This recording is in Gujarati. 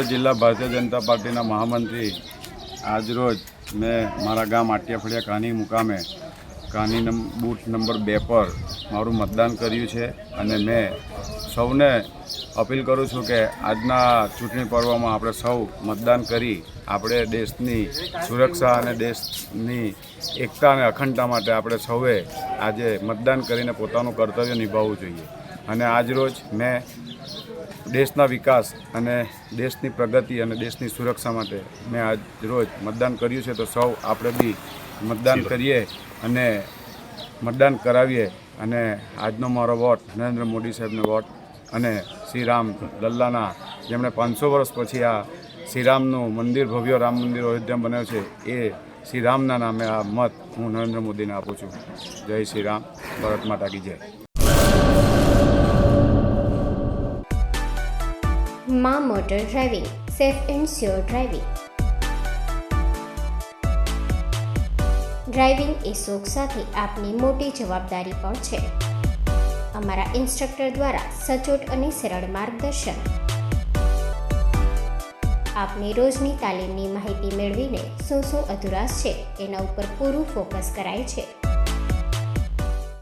સુરત જિલ્લા ભારતીય જનતા પાર્ટીના મહામંત્રી આજરોજ મેં મારા ગામ આટિયાફળિયા કાની મુકામે કાની બૂથ નંબર 2 પર મારું મતદાન કર્યું છે અને મેં સૌને અપીલ કરું છું કે આજના ચૂંટણી પર્વમાં આપણે સૌ મતદાન કરી આપણે દેશની સુરક્ષા અને દેશની એકતા અને અખંડતા માટે આપણે સૌએ આજે મતદાન કરીને પોતાનું કર્તવ્ય નિભાવવું જોઈએ. અને આજરોજ મેં દેશના વિકાસ અને દેશની પ્રગતિ અને દેશની સુરક્ષા માટે મેં આજ રોજ મતદાન કર્યું છે. તો સૌ આપણે બી મતદાન કરીએ અને મતદાન કરાવીએ અને આજનો મારો વોટ નરેન્દ્ર મોદી સાહેબનો વોટ અને શ્રી રામ લલ્લાના જેમણે 500 વર્ષ પછી આ શ્રીરામનું મંદિર ભવ્ય રામ મંદિર અયોધ્યા બન્યો છે એ શ્રી રામના નામે આ મત હું નરેન્દ્ર મોદીને આપું છું. જય શ્રી રામ, ભારત માતા કી જય. માં motor driving, safe and sure driving. Driving એ શોખ સાથે આપની મોટી જવાબદારી પણ છે. અમારા ઇન્સ્ટ્રક્ટર દ્વારા સચોટ અને સરળ માર્ગદર્શન. આપની રોજની તાલીમની માહિતી મેળવીને શું અધુરાશ છે એના ઉપર પૂરું ફોકસ કરાય છે.